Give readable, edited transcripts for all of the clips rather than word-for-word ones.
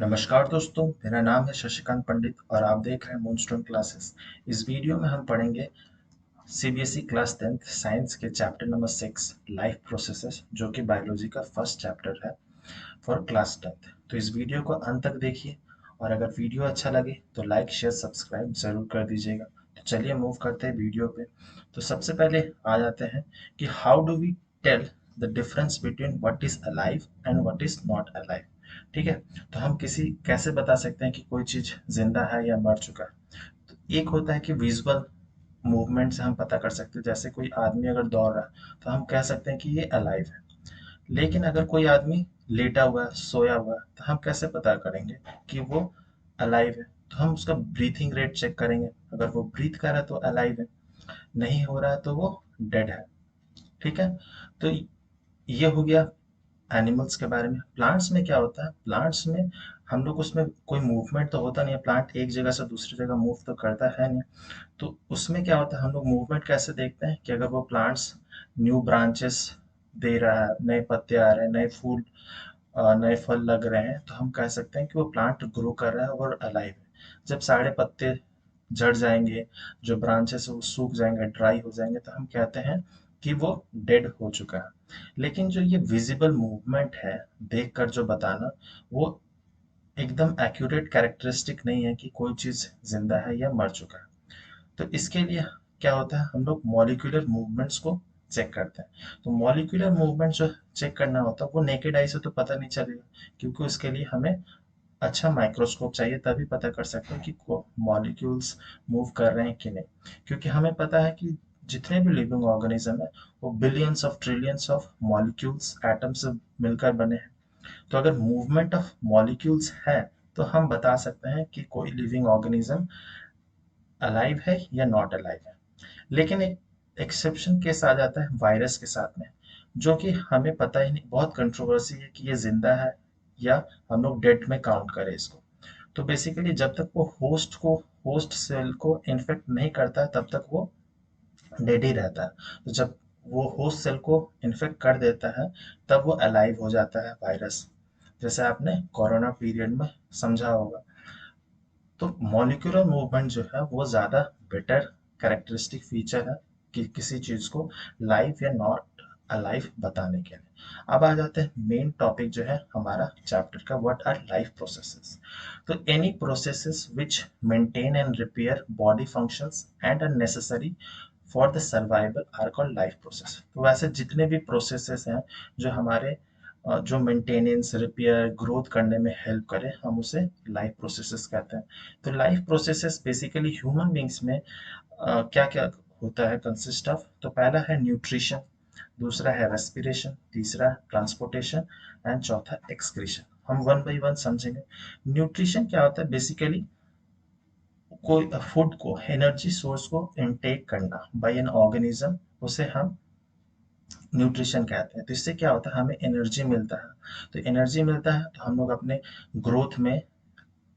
नमस्कार दोस्तों, मेरा नाम है शशिकांत पंडित और आप देख रहे हैं मूनस्टोन क्लासेस। इस वीडियो में हम पढ़ेंगे सीबीएसई क्लास 10th साइंस के चैप्टर नंबर 6 लाइफ प्रोसेसेस, जो कि बायोलॉजी का फर्स्ट चैप्टर है फॉर क्लास 10th। तो इस वीडियो को अंत तक देखिए और अगर वीडियो अच्छा लगे तो लाइक शेयर सब्सक्राइब जरूर कर दीजिएगा। तो चलिए मूव करते हैं वीडियो पे। तो सबसे पहले आ जाते हैं कि how do we tell the difference between what is alive and what is not alive. ठीक है, तो हम किसी कैसे बता सकते हैं कि कोई चीज जिंदा है या मर चुका है। तो एक होता है कि विजुअल मूवमेंट से हम पता कर सकते हैं, जैसे कोई आदमी अगर दौड़ रहा है तो हम कह सकते हैं कि ये अलाइव है। लेकिन अगर कोई आदमी लेटा हुआ है, सोया हुआ है, तो हम कैसे पता करेंगे कि वो अलाइव है। तो हम उसका ब्रीथिंग रेट चेक करेंगे, अगर वो ब्रीथ कर रहा है तो अलाइव है, नहीं हो रहा है तो वो डेड है। ठीक है, तो ये हो गया एनिमल्स के बारे में। प्लांट्स में क्या होता है, प्लांट्स में हम लोग उसमें कोई मूवमेंट तो होता नहीं है, प्लांट एक जगह से दूसरी जगह मूव तो करता है नहीं। तो उसमें क्या होता है, हम लोग मूवमेंट कैसे देखते हैं कि अगर वो प्लांट्स न्यू ब्रांचेस दे रहा है, नए पत्ते आ रहे हैं, नए फूल नए फल लग रहे हैं, तो हम कह सकते हैं कि वो प्लांट ग्रो कर रहा है और अलाइव है। जब सारे पत्ते झड़ जाएंगे, जो ब्रांचेस वो सूख जाएंगे, ड्राई हो जाएंगे, तो हम कहते हैं कि वो डेड हो चुका है। लेकिन जो ये विजिबल मूवमेंट है, देखकर जो बताना, वो एकदम एक्यूरेट कैरेक्टरिस्टिक नहीं है कि कोई चीज जिंदा है या मर चुका है। तो इसके लिए क्या होता है, हम लोग मॉलिक्यूलर मूवमेंट्स को चेक करते हैं। तो मॉलिक्यूलर मूवमेंट जो चेक करना होता है वो नेकेड आई से तो पता नहीं चलेगा, क्योंकि उसके लिए हमें अच्छा माइक्रोस्कोप चाहिए, तभी पता कर सकते हैं कि मॉलिक्यूल्स मूव कर रहे हैं कि नहीं। क्योंकि हमें पता है कि जितने भी लिविंग ऑर्गेनिज्म है वो billions of trillions of molecules atom से मिलकर बने हैं। तो अगर मूवमेंट ऑफ मॉलिक्यूल्स है तो हम बता सकते हैं कि कोई लिविंग ऑर्गेनिज्म अलाइव है या नॉट अलाइव है। लेकिन एक एक्सेप्शन केस आ जाता है वायरस के साथ में, जो कि हमें पता ही नहीं, बहुत कंट्रोवर्सी है कि ये जिंदा है या हम लोग डेड में काउंट करें इसको। तो बेसिकली जब तक वो होस्ट सेल को इन्फेक्ट नहीं करता है तब तक वो डेड ही रहता है। तो जब वो होस्ट सेल को इन्फेक्ट कर देता है तब वो अलाइव हो जाता है वायरस, जैसे आपने कोरोना पीरियड में समझा होगा। तो मॉलिक्यूलर मूवमेंट जो है वो ज़्यादा बेटर कैरेक्टरिस्टिक फीचर है कि किसी चीज़ को लाइव या नॉट अलाइव बताने के लिए। अब आ जाते हैं मेन टॉपिक जो है हमारा चैप्टर का, व्हाट आर लाइफ प्रोसेसेस। तो any processes which maintain and repair body functions and are necessary for the survival are called life process. तो वैसे जितने भी प्रोसेसेस हैं जो हमारे जो मेंटेनेंस, रिपेयर, ग्रोथ करने में हेल्प करे, हम उसे लाइफ प्रोसेसेस कहते हैं। तो life processes basically human beings में क्या क्या होता है, कंसिस्ट ऑफ। तो पहला है न्यूट्रिशन, दूसरा है रेस्पिरेशन, तीसरा ट्रांसपोर्टेशन एंड चौथा एक्सक्रीशन। हम वन बाय वन समझेंगे। न्यूट्रिशन क्या होता है, बेसिकली कोई फूड को, एनर्जी सोर्स को इनटेक करना बाय एन ऑर्गेनिज्म, उसे हम न्यूट्रिशन कहते हैं। तो इससे क्या होता है, हमें एनर्जी मिलता है। तो एनर्जी मिलता है तो हम लोग अपने ग्रोथ में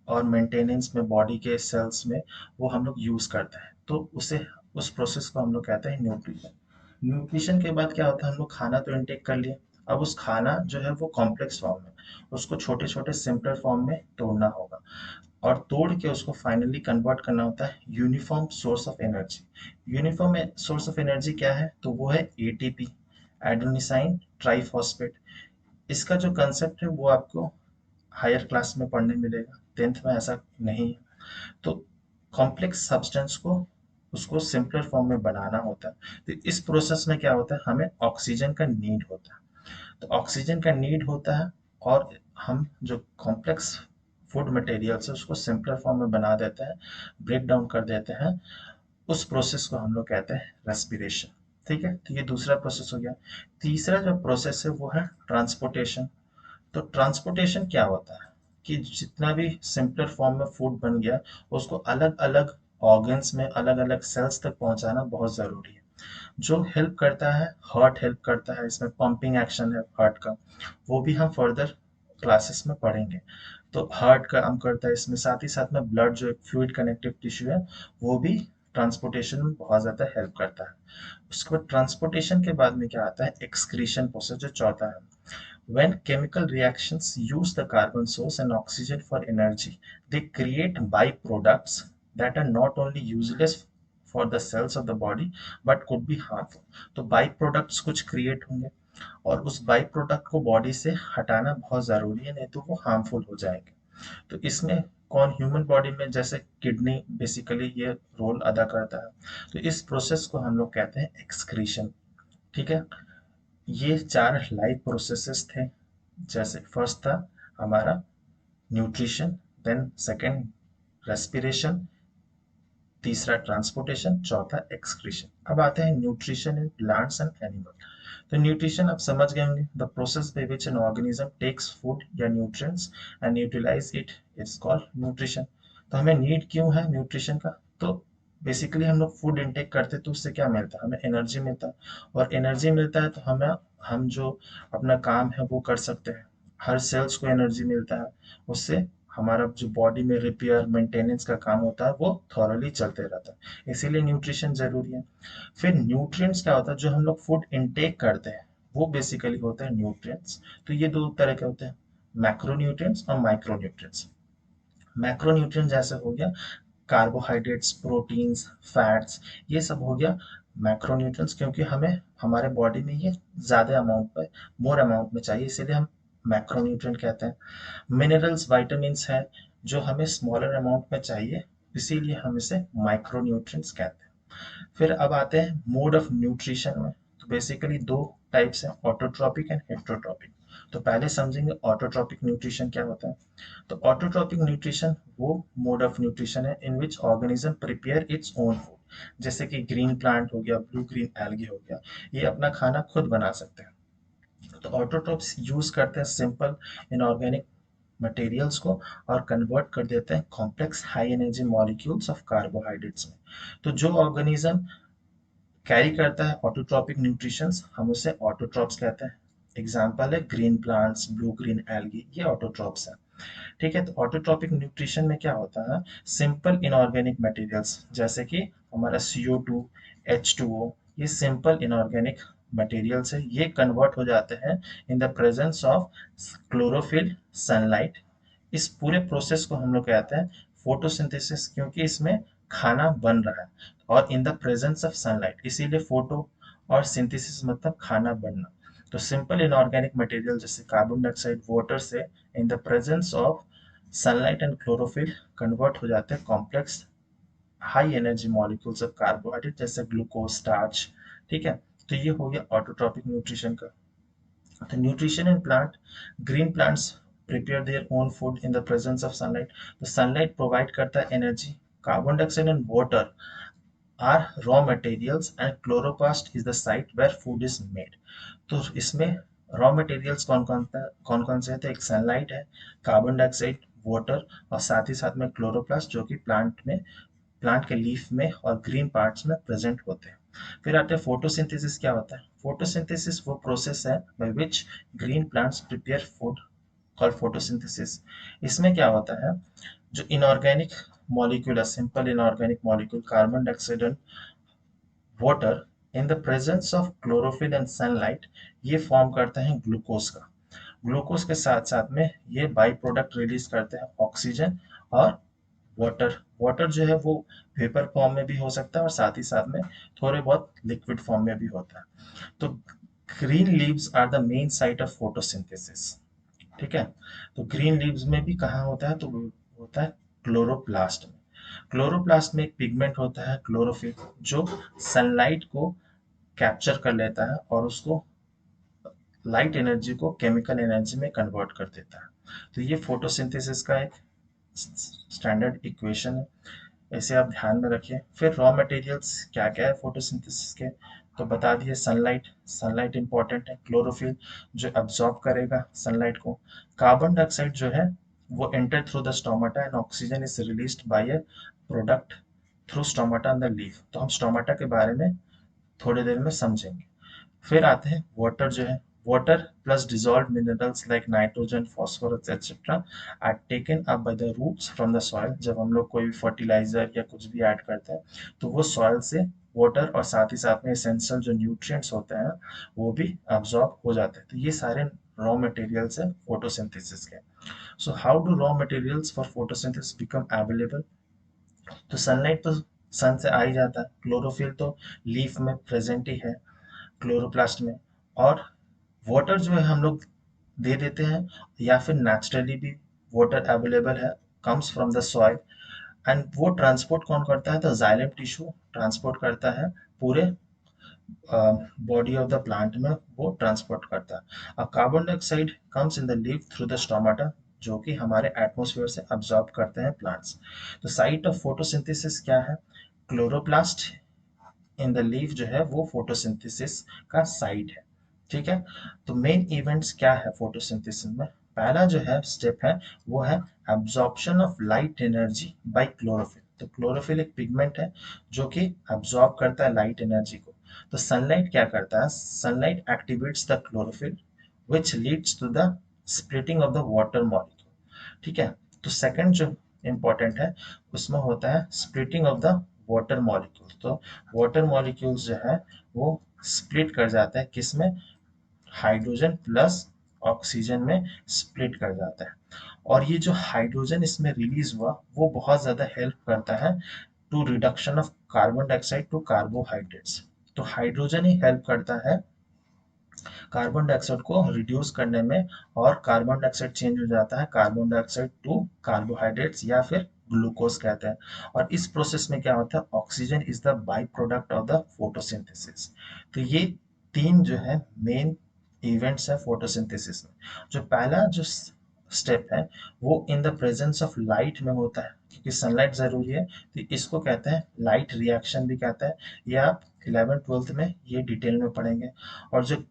और मेंटेनेंस में, बॉडी के सेल्स में वो हम लोग यूज करते हैं। तो उसे, उस प्रोसेस को हम लोग कहते हैं न्यूट्रिशन। न्यूट्रिशन के बाद क्या होता है, हम लोग खाना तो इनटेक कर लिए, अब उस खाना जो है वो कॉम्प्लेक्स फॉर्म में, उसको छोटे छोटे सिंपलर फॉर्म में तोड़ना होगा और तोड़ के उसको फाइनली कन्वर्ट करना होता है uniform source of energy. Uniform source of energy क्या है, तो वो है एटीपी, एडेनोसाइन ट्राइफॉस्फेट। इसका जो कंसेप्ट है वो आपको हायर क्लास में पढ़ने मिलेगा, 10th में ऐसा नहीं है। तो कॉम्प्लेक्स सब्सटेंस को, उसको सिंपलर फॉर्म में बनाना होता है। तो इस प्रोसेस में क्या होता है, हमें ऑक्सीजन का नीड होता है। तो ऑक्सीजन का नीड होता है और हम जो कॉम्प्लेक्स फूड मटेरियल्स है उसको सिंपलर फॉर्म में बना देते हैं, ब्रेक डाउन कर देते हैं। उस प्रोसेस को हम लोग कहते हैं रेस्पिरेशन। ठीक है, तो ये दूसरा प्रोसेस हो गया। तीसरा जो प्रोसेस है वो है ट्रांसपोर्टेशन। तो ट्रांसपोर्टेशन क्या होता है कि जितना भी सिंपलर फॉर्म में फूड बन गया उसको अलग अलग ऑर्गन्स में, अलग अलग सेल्स तक पहुंचाना बहुत ज़रूरी है। जो हेल्प करता है, हार्ट हेल्प करता है, इसमें पंपिंग एक्शन है हार्ट का, वो भी हम फर्दर क्लासेस में पढ़ेंगे। तो हार्ट का काम करता है इसमें, साथ ही साथ में ब्लड जो एक फ्लूइड कनेक्टिव टिश्यू है वो भी ट्रांसपोर्टेशन में बहुत ज़्यादा हेल्प करता है। उसके बाद ट्रांसपोर्टेशन के बाद में क्या आता है, एक्सक्रीशन प्रोसेस, जो चौथा है। When chemical reactions use the carbon source and oxygen for energy, they create byproducts that are not only useless for the cells of the body but could be harmful. तो by products कुछ create होंगे और उस by product को body से हटाना बहुत ज़रूरी है, नहीं तो वो हार्मफुल हो जाएंगे। तो इसमें कौन ह्यूमन बॉडी में जैसे किडनी बेसिकली ये रोल अदा करता है। तो इस प्रोसेस को हम लोग कहते हैं एक्सक्रीशन। ठीक है, ये चार लाइफ प्रोसेसेस थे। जैसे फर्स्ट था हमारा न्यूट्रिशन, देन सेकंड रेस्पिरेशन, तीसरा ट्रांसपोर्टेशन, चौथा एक्सक्रीशन। अब आते हैं nutrition in plants and animal. तो न्यूट्रिशन आप समझ गए होंगे, the process by which an organism takes food या nutrients and utilize it is called nutrition. तो हमें नीड क्यों है न्यूट्रिशन का? तो बेसिकली हम लोग फूड इनटेक करते हैं तो उससे क्या मिलता है, हमें एनर्जी मिलता है। और एनर्जी मिलता है तो हम जो अपना काम है वो कर सकते हैं। हर सेल्स को एनर्जी मिलता है, उससे हमारा जो बॉडी में रिपेयर मेंटेनेंस का काम होता है वो थॉरली चलते रहता है, इसीलिए न्यूट्रिशन जरूरी है। फिर न्यूट्रिएंट्स क्या होता है, जो हम लोग फूड इनटेक करते हैं वो बेसिकली होते हैं न्यूट्रिएंट्स। तो ये दो तरह के होते हैं, मैक्रो न्यूट्रिएंट्स और माइक्रो न्यूट्रिएंट्स। मैक्रो न्यूट्रिएंट जैसे हो गया कार्बोहाइड्रेट्स, प्रोटीन्स, फैट्स, ये सब हो गया मैक्रो न्यूट्रिएंट्स, क्योंकि हमें हमारे बॉडी में ये ज़्यादा अमाउंट में, मोर अमाउंट में चाहिए, इसीलिए हम मैक्रो न्यूट्रिएंट कहते हैं। मिनरल्स, वाइटामिन्स हैं जो हमें स्मॉलर अमाउंट में चाहिए, इसीलिए हम इसे माइक्रो न्यूट्रिएंट्स कहते हैं। फिर अब आते हैं मोड ऑफ न्यूट्रिशन में। तो बेसिकली दो टाइप्स हैं, ऑटोट्रॉपिक एंड हेटेरोट्रॉपिक। तो पहले समझेंगे ऑटोट्रॉपिक न्यूट्रिशन क्या होता है। तो ऑटोट्रॉपिक न्यूट्रिशन वो मोड ऑफ न्यूट्रिशन है in which organism prepare its own food. जैसे कि ग्रीन प्लांट हो गया, ब्लू ग्रीन एल्गी हो गया, ये अपना खाना खुद बना सकते हैं। तो ऑटोट्रॉप्स यूज करते हैं सिंपल इनऑर्गेनिक मटेरियल्स को और कन्वर्ट कर देते हैं complex high energy molecules of carbohydrates में। तो जो ऑर्गेनिज्म कैरी करता है ऑटोट्रॉपिक न्यूट्रिशंस, हम उसे ऑटोट्रॉप्स कहते हैं। एग्जाम्पल है green plants, blue green algae, ये ऑटोट्रॉप्स है। ठीक है, तो ऑटोट्रॉपिक न्यूट्रिशन में क्या होता है, सिंपल इनऑर्गेनिक मटेरियल्स जैसे कि हमारा CO2, H2O, ये सिंपल इनऑर्गेनिक मटेरियल्स है, ये कन्वर्ट हो जाते हैं इन the presence of chlorophyll, sunlight. इस पूरे प्रोसेस को हम लोग कहते हैं फोटोसिंथेसिस, क्योंकि इसमें खाना बन रहा है और इन द प्रेजेंस ऑफ सनलाइट, इसीलिए फोटो और सिंथेसिस मतलब खाना बनना। तो सिंपल इनऑर्गेनिक मटेरियल जैसे कार्बन डाइऑक्साइड, वाटर से इन the presence of sunlight and chlorophyll convert हो जाते हैं complex high energy molecules of carbohydrate जैसे ग्लूकोज, स्टार्च। ठीक है, तो ये हो गया ऑटोट्रॉपिक न्यूट्रिशन का। तो nutrition in plant, green plants prepare their own food in the presence of sunlight. तो सनलाइट प्रोवाइड करता है energy, carbon dioxide and water are raw materials and chloroplast is the site where food is made. तो इसमें raw materials कौन कौन से हैं, तो एक सनलाइट है, कार्बन डाइऑक्साइड, वाटर और साथ ही साथ में क्लोरोप्लास्ट जो कि प्लांट के लीफ में और ग्रीन पार्ट्स में प्रेजेंट होते हैं। फिर आते हैं फोटोसिंथेसिस क्या होता है। फोटोसिंथेसिस वो प्रोसेस है by which green plants prepare food called photosynthesis. इसमें क्या होता है, जो इनऑर्गेनिक मॉलिक्यूल है, simple inorganic molecule carbon dioxide and water in the presence of chlorophyll and sunlight, ये फॉर्म करते हैं ग्लूकोज का। ग्लूकोज के साथ साथ में ये बाई प्रोडक्ट रिलीज करते हैं ऑक्सीजन और वाटर। वाटर जो है वो वेपर फॉर्म में भी हो सकता है और साथ ही साथ में थोड़े बहुत लिक्विड फॉर्म में भी होता है। तो green leaves are the main site of photosynthesis. ठीक है, तो ग्रीन लीव्स में भी कहाँ होता है, तो वो होता है क्लोरोप्लास्ट में। क्लोरोप्लास्ट में एक पिगमेंट होता है क्लोरोफिल, जो सनलाइट को कैप्चर कर लेता है और उसको लाइट एनर्जी को केमिकल एनर्जी में कन्वर्ट कर देता है। तो ये फोटोसिंथेसिस का एक स्टैंडर्ड इक्वेशन है, इसे आप ध्यान में रखिए। फिर रॉ मटेरियल्स क्या क्या है फोटोसिंथेसिस के, तो बता दिए सनलाइट, सनलाइट इंपॉर्टेंट है, क्लोरोफिल जो एब्जॉर्ब करेगा सनलाइट को, कार्बन डाइऑक्साइड जो है वो enter through the stomata and oxygen is released by A product through stomata and the leaf. तो हम स्टोमाटा के बारे में थोड़ी देर में समझेंगे। फिर आते हैं वाटर जो है, water plus dissolved minerals like nitrogen, phosphorus etc. are taken up by the roots from the soil। जब हम लोग कोई भी फर्टिलाइजर या कुछ भी ऐड करते हैं तो वो सॉइल से वाटर और साथ ही साथ में एसेंशियल जो न्यूट्रिएंट्स होते हैं वो भी अब्सॉर्ब हो जाते हैं। तो ये सारे रॉ मटेरियल्स है फोटोसिंथेसिस के। So how do raw materials for photosynthesis become available? तो सनलाइट तो सन से आ ही जाता है, क्लोरोफिल तो लीफ में प्रेजेंट ही है, क्लोरोप्लास्ट में, और वाटर जो है हम लोग दे देते हैं, या फिर नेचुरली भी वाटर अवेलेबल है, comes from the soil. And वो ट्रांसपोर्ट कौन करता है? तो जाइलम टिश्यू ट्रांसपोर्ट करता है, पूरे बॉडी ऑफ द प्लांट में वो ट्रांसपोर्ट करता है। अब carbon dioxide comes in the leaf through the stomata, जो कि हमारे एटमॉस्फेयर से अब्सॉर्ब करते हैं प्लांट्स। तो साइट ऑफ फोटोसिंथेसिस क्या है? क्लोरोप्लास्ट इन द लीफ जो है वो फोटोसिंथेसिस का साइट है। ठीक है, तो मेन इवेंट्स क्या है फोटोसिंथेसिस में? पहला जो है स्टेप है वो है absorption of light energy by chlorophyll. तो क्लोरोफिल एक पिगमेंट है जो कि एब्जॉर्ब करता है लाइट एनर्जी को। तो सनलाइट क्या करता है? Sunlight activates the chlorophyll which leads to the splitting of the water molecule. ठीक है, तो सेकंड जो इम्पोर्टेंट है उसमें होता है splitting of the water molecule. तो वाटर मॉलिक्यूल्स जो है वो स्प्लिट कर जाते हैं, किसमें? हाइड्रोजन प्लस ऑक्सीजन में स्प्लिट कर जाता है। और ये जो हाइड्रोजन इसमें रिलीज हुआ वो बहुत ज़्यादा हेल्प करता है to reduction of carbon dioxide to carbohydrates. तो हाइड्रोजन ही हेल्प करता है कार्बन डाइऑक्साइड को रिड्यूस करने में, और कार्बन डाइऑक्साइड चेंज हो जाता है कार्बन डाइऑक्साइड टू कार्बोहाइड्रेट्स या फिर ग्लूकोज कहते हैं। और इस प्रोसेस में क्या होता है? Oxygen is the by product of the photosynthesis. तो ये तीन जो है मेन इवेंट्स है फोटोसिंथेसिस में। जो पहला जो स्टेप है वो इन द प्रेजेंस ऑफ लाइट में होता है, क्योंकि सनलाइट जरूरी है, तो इसको कहते हैं लाइट रिएक्शन भी कहते हैं। ये आप 11th-12th में ये डिटेल में पढ़ेंगे। और जो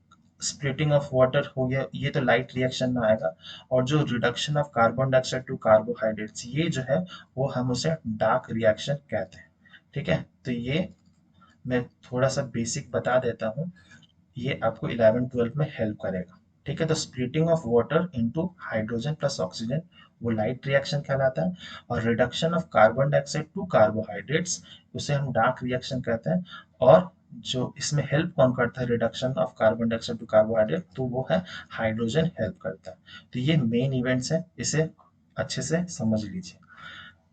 स्प्लिटिंग ऑफ वाटर हो गया, ये तो लाइट रिएक्शन में आएगा। और जो reduction of carbon dioxide to carbohydrates, ये जो है वो हम उसे डार्क रिएक्शन कहते हैं। ठीक है, तो ये मैं थोड़ा सा बेसिक बता देता हूँ, ये आपको 11th-12th में हेल्प करेगा। ठीक है, तो splitting of water into hydrogen plus oxygen वो लाइट रिएक्शन कहलाता है। और reduction of carbon dioxide to carbohydrates, उसे हम डार्क रिएक्शन कहते हैं। और जो इसमें हेल्प कौन करता है reduction of carbon dioxide to carbohydrate? तो वो है हाइड्रोजन हेल्प करता है। तो ये मेन इवेंट्स है, इसे अच्छे से समझ लीजिए।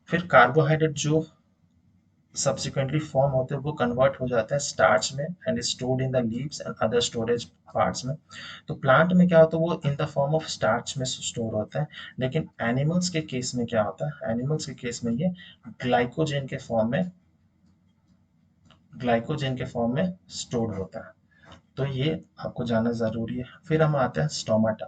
फिर कार्बोहाइड्रेट जो subsequently फॉर्म होते हैं वो कन्वर्ट हो जाता है स्टार्च में and stored in the leaves and other storage parts में। तो प्लांट में क्या होता है? वो in the form of starch में स्टोर होता है। लेकिन एनिमल्स के केस में क्या होता है? एनिमल्स के केस में ये ग्लाइकोजन के फॉर्म में स्टोर होता है। तो ये आपको जानना जरूरी है। फिर हम आते हैं stomata.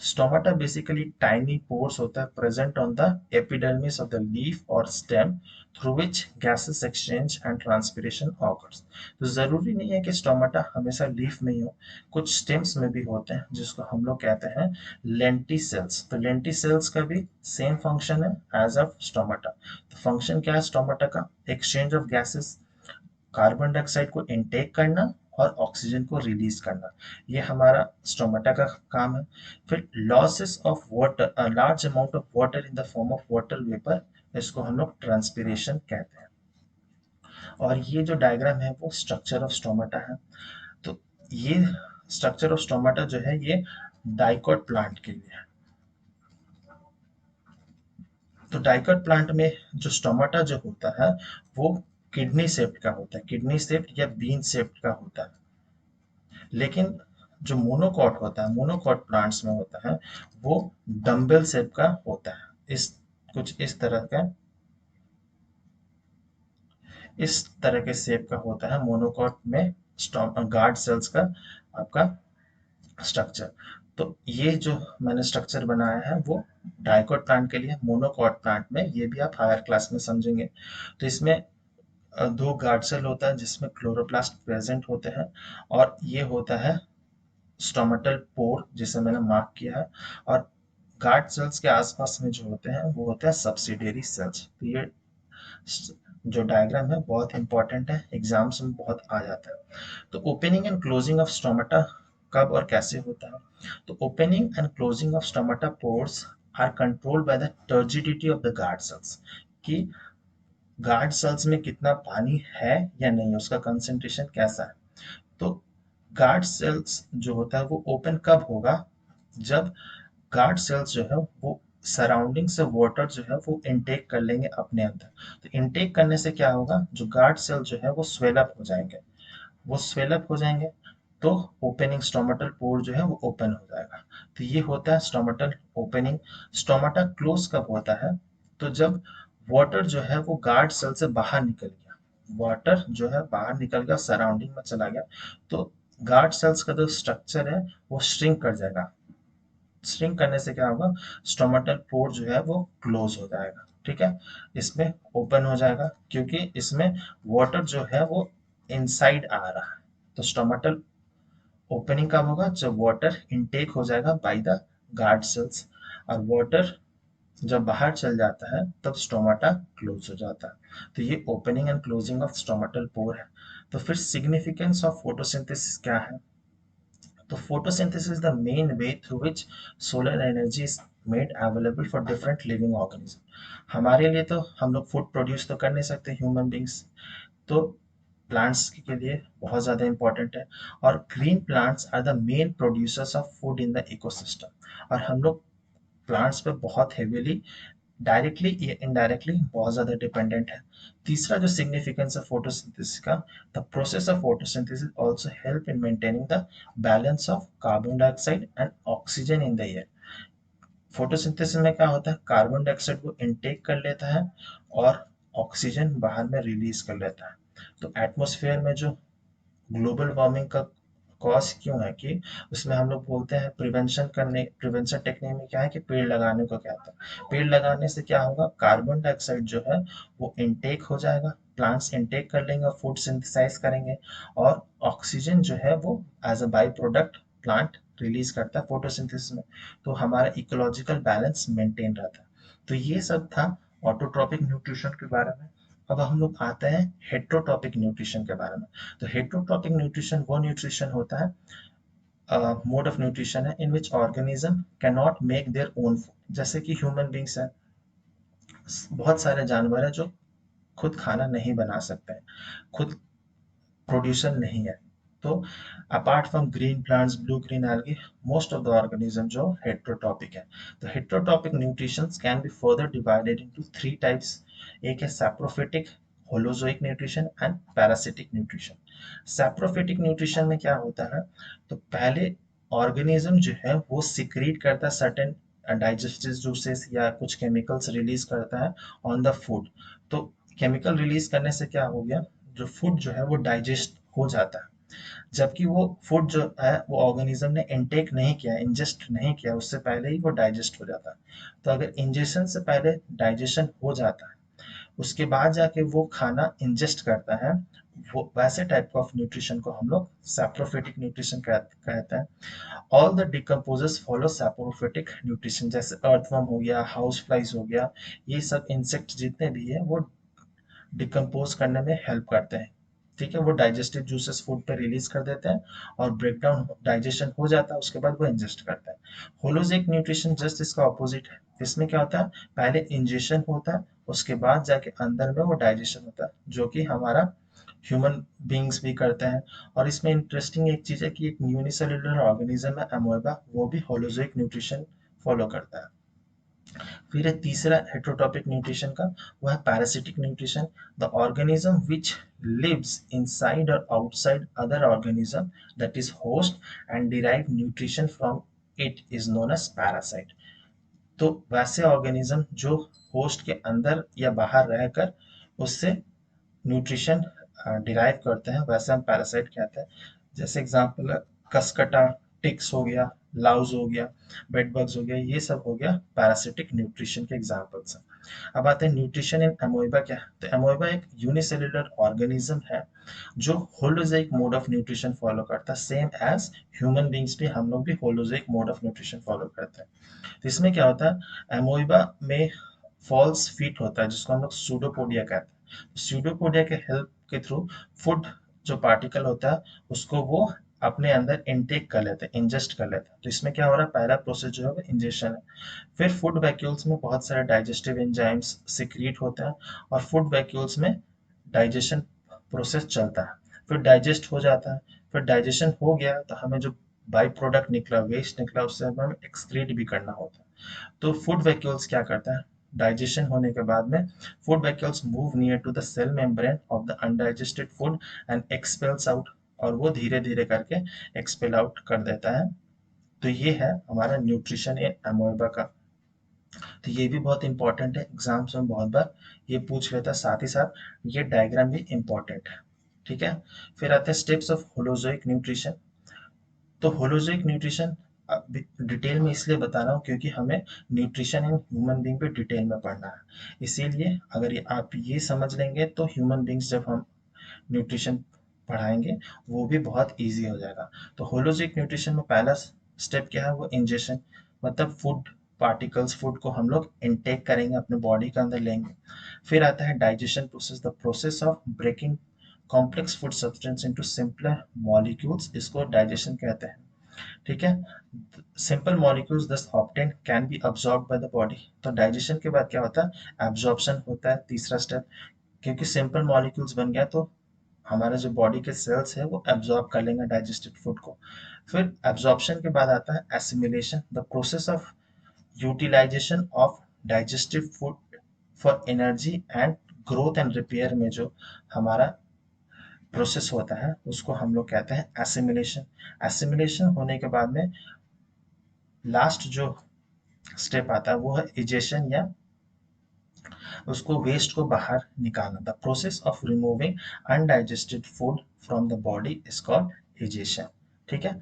Stomata basically tiny pores होता है present on the epidermis of the leaf और stem, through which gases exchange and transpiration occurs. तो जरूरी नहीं है कि स्टोमाटा हमेशा लीफ में ही हो, कुछ स्टेम्स में भी होते हैं जिसको हम लोग कहते हैं लेंटिसेल्स। तो लेंटिसेल्स का भी सेम फंक्शन है एज ऑफ स्टोमाटा। तो फंक्शन क्या है स्टोमाटा का? Exchange of gases, carbon dioxide को इनटेक करना और ऑक्सीजन को रिलीज करना, ये हमारा स्टोमाटा का काम है। फिर losses of water, large amount of water in the form of water vapour, इसको हम लोग ट्रांसपिरेशन कहते हैं। और ये जो डायग्राम है वो स्ट्रक्चर ऑफ स्टोमाटा है। तो ये स्ट्रक्चर ऑफ स्टोमाटा जो है ये डाइकोट प्लांट के लिए है। तो डाइकोट प्लांट में जो स्टोमाटा जो होता है वो किडनी शेप्ड का होता है, किडनी शेप्ड या बीन शेप्ड का होता है। लेकिन जो मोनोकॉट होता है, मोनोकॉट प्लांट्स में होता है, वो डम्बल शेप का होता है। इस कुछ इस तरह के शेप का होता है मोनोकॉट में गार्ड सेल्स का आपका स्ट्रक्चर। तो ये जो मैंने स्ट्रक्चर बनाया है वो डाइकोट प्लांट के लिए। मोनोकॉट प्लांट में ये भी आप हायर क्लास में समझेंगे। तो इसमें दो गार्ड सेल होता है जिसमें क्लोरोप्लास्ट प्रेजेंट होते हैं, और ये होता है स्टोमेटल पोर जिसे मैंने मार्क किया है। और गार्ड सेल्स के आसपास में जो होते हैं वो होते हैं सब्सिडियरी सेल्स। तो ये जो डायग्राम है बहुत इंपॉर्टेंट है, एग्जाम्स में बहुत आ जाता है। तो opening and closing of stomata कब और कैसे होता है? तो opening and closing of stomata pores are controlled by the turgidity of the guard cells, कि गार्ड सेल्स में कितना पानी है या नहीं, उसका कंसेंट्रेशन कैसा है। तो गार्ड सेल्स जो होता है वो ओपन कब होगा? जब गार्ड सेल्स जो है वो सराउंडिंग से वाटर जो है वो इनटेक कर लेंगे अपने अंदर। तो इनटेक करने से क्या होगा, जो गार्ड सेल जो है वो स्वेल अप हो जाएंगे। वो स्वेल अप हो जाएंगे तो ओपनिंग स्टोमेटल पोर जो है वो ओपन हो जाएगा। तो ये होता है स्टोमेटल ओपनिंग। स्टोमेटा क्लोज कब होता है, तो जब वाटर जो है वो गार्ड सेल से बाहर निकल गया, वाटर जो है बाहर निकल गया, सराउंडिंग में चला गया, तो गार्ड सेल्स का जो स्ट्रक्चर है वो श्रिंक कर जाएगा। श्रिंक करने से क्या होगा, स्टोमेटल पोर जो है वो क्लोज हो जाएगा। ठीक है, इसमें ओपन हो जाएगा क्योंकि इसमें वाटर जो है वो इनसाइड आ रहा है। तो स्टोमेटल ओपनिंग कब होगा, जब वाटर इनटेक हो जाएगा बाय द गार्ड सेल्स, और वाटर जब बाहर चल जाता है तब स्टोमाटा क्लोज हो जाता है। तो ये opening and closing of stomatal pore है। तो फिर सिग्निफिकेंस ऑफ फोटोसिंथेसिस क्या है, तो photosynthesis is the main way through which solar energy is made available for different living organism। हमारे लिए तो हम लोग फूड प्रोड्यूस तो कर नहीं सकते ह्यूमन बींग्स, तो प्लांट्स के लिए बहुत ज़्यादा इंपॉर्टेंट है। और green plants are the main producers of food in the ecosystem. और हम लोग प्लांट्स पे बहुत हेवीली डायरेक्टली या इनडायरेक्टली बहुत ज़्यादा डिपेंडेंट है। तीसरा जो सिग्निफिकेंस है फोटोसिंथेसिस का, the process of photosynthesis also help in maintaining the balance of carbon dioxide and oxygen in the air. Photosynthesis में क्या होता है, कार्बन डाइऑक्साइड को इनटेक कर लेता है और ऑक्सीजन बाहर में रिलीज कर लेता है। तो एटमॉस्फेयर में जो ग्लोबल वार्मिंग का कॉज क्यों है कि उसमें हम लोग बोलते हैं प्रिवेंशन टेक्निक में क्या है कि पेड़ लगाने को कहते हैं। पेड़ लगाने से क्या होगा, कार्बन डाइऑक्साइड जो है वो इनटेक हो जाएगा, प्लांट्स इनटेक कर लेंगे, फूड सिंथेसाइज करेंगे, और ऑक्सीजन जो है वो as a byproduct plant release करता है फोटोसिंथेसिस में। तो हमारा इकोलॉजिकल बैलेंस मेंटेन रहता है। तो ये सब था ऑटोट्रॉपिक न्यूट्रिशन के बारे में। अब हम लोग आते हैं हेट्रोट्रॉपिक न्यूट्रिशन के बारे में। तो हेट्रोट्रॉपिक न्यूट्रिशन वो न्यूट्रिशन होता है, मोड ऑफ न्यूट्रिशन है in which organism can not make their own food. जैसे कि ह्यूमन बींग्स हैं, बहुत सारे जानवर हैं जो खुद खाना नहीं बना सकते हैं, खुद प्रोड्यूसर नहीं है। तो apart from green plants, blue green algae, most of the organism जो हेट्रोट्रॉपिक है। तो heterotrophic nutritions can be further divided into three types. एक है saprophytic, holozoic nutrition and parasitic nutrition. Saprophytic nutrition में क्या होता है, तो पहले ऑर्गेनिज्म जो है वो सिक्रीट करता है सर्टेन डाइजेस्टिव जूसेस या कुछ केमिकल्स रिलीज करता है ऑन द फूड। तो केमिकल रिलीज करने से क्या हो गया, जो फूड जो है वो डाइजेस्ट हो जाता है। जबकि वो फूड जो है वो ऑर्गेनिज्म ने इनटेक नहीं किया, इंजेस्ट नहीं किया, उससे पहले ही वो डाइजेस्ट हो जाता है। तो अगर इंजेशन से पहले डाइजेशन हो जाता है, उसके बाद जाके वो खाना इंजेस्ट करता है, वो वैसे टाइप ऑफ न्यूट्रिशन को हम लोग सैप्रोफिटिक न्यूट्रिशन कहते हैं। All the decomposers follow saprophytic nutrition, जैसे अर्थवर्म हो गया, हाउस फ्लाइज हो गया, ये सब इंसेक्ट जितने भी है वो डिकम्पोज करने में हेल्प करते हैं। ठीक है, वो डाइजेस्टिव जूसेस फूड पे रिलीज कर देते हैं और ब्रेकडाउन डाइजेशन हो जाता है, उसके बाद वो इंजेस्ट करते हैं। होलोजिक न्यूट्रिशन जस्ट इसका ऑपोजिट है। इसमें क्या होता है, पहले इंजेशन होता है, उसके बाद जाके अंदर में वो डाइजेशन होता है, जो कि हमारा ह्यूमन बींग्स भी करते हैं। और इसमें इंटरेस्टिंग एक चीज है कि एक यूनिसेलुलर ऑर्गेनिज्म है अमोएबा, वो भी होलोजिक न्यूट्रिशन फॉलो करता है। फिर है तीसरा हेट्रोटॉपिक न्यूट्रिशन का, वो है parasitic nutrition. The organism which lives inside और outside other organism, that is host, and derive nutrition from it is known as parasite. तो वैसे ऑर्गेनिज्म जो होस्ट के अंदर या बाहर रहकर उससे न्यूट्रिशन डिराइव करते हैं, वैसे हम पैरासाइट कहते हैं। जैसे एग्जांपल है कसकटा, टिक्स हो गया, लाउज हो गया, बेड बग्स हो गया, ये सब हो गया पैरासिटिक न्यूट्रिशन के एग्जांपल्स हैं। अब आते हैं न्यूट्रिशन इन अमोइबा क्या है। तो अमोइबा एक यूनिसेल्युलर ऑर्गेनिज्म है जो holozoic mode of nutrition follow करता है, सेम एज ह्यूमन बींग्स भी, हम लोग भी holozoic mode of nutrition follow करते हैं। तो इसमें क्या होता है, अमोइबा में फॉल्स फीट होता है जिसको हम लोग सूडोपोडिया कहते हैं। सूडोपोडिया के हेल्प के थ्रू फूड जो पार्टिकल होता है उसको वो अपने अंदर इनटेक कर लेते हैं, इंजेस्ट कर लेते हैं। तो इसमें क्या हो रहा है, पहला प्रोसेस जो है वो इंजेशन है। फिर फूड वैक्यूल्स में बहुत सारे डाइजेस्टिव एंजाइम्स सिक्रीट होते हैं और फूड वैक्यूल्स में डाइजेशन प्रोसेस चलता है, फिर डाइजेस्ट हो जाता है। फिर डाइजेशन हो गया तो हमें जो बाई प्रोडक्ट निकला, वेस्ट निकला, उससे हमें एक्सक्रीट भी करना होता है। तो फूड वैक्यूल्स क्या करता है, डाइजेशन होने के बाद में food vacuoles move near to the cell membrane of the undigested food and expels out, और वो धीरे धीरे करके एक्सपेल आउट कर देता है। तो ये है हमारा न्यूट्रिशन इन अमोeba का। तो ये भी बहुत इंपॉर्टेंट है, एग्जाम्स में बहुत बार ये पूछ लेता है, साथ ही साथ ये डायग्राम भी इंपॉर्टेंट है। ठीक है, फिर आते हैं स्टेप्स ऑफ होलोजोइक न्यूट्रिशन। तो होलोजोइक न्यूट्रिशन डिटेल में इसलिए बता रहा हूँ क्योंकि हमें न्यूट्रिशन इन ह्यूमन बीइंग पे डिटेल में पढ़ना है। इसीलिए अगर आप ये समझ लेंगे तो ह्यूमन बीइंग्स जब हम न्यूट्रिशन पढ़ाएंगे वो भी बहुत इजी हो जाएगा। तो होलोजिक न्यूट्रिशन में पहला स्टेप क्या है, वो इंजेशन, मतलब फूड पार्टिकल्स, फूड को हम लोग इनटेक करेंगे, अपने बॉडी के अंदर लेंगे। फिर आता है digestion process, the process of breaking complex food substance into simpler molecules, इसको डाइजेशन कहते हैं। ठीक है, simple molecules thus obtain can be absorb by the body. तो डाइजेशन के बाद क्या होता है, एब्जॉर्प्शन होता है, तीसरा स्टेप। क्योंकि सिंपल मॉलिक्यूल्स बन गया तो हमारे जो बॉडी के सेल्स है वो एब्जॉर्ब कर लेंगे डाइजेस्टेड फूड को। फिर एब्जॉर्प्शन के बाद आता है assimilation, the process of utilization of digestive food for energy and growth and repair में जो हमारा प्रोसेस होता है उसको हम लोग कहते हैं एसिमिलेशन। एसिमिलेशन होने के बाद में लास्ट जो स्टेप आता है वो है इजेशन, या उसको वेस्ट को बाहर निकालना। The process of removing undigested food from the body is called egestion. ठीक है,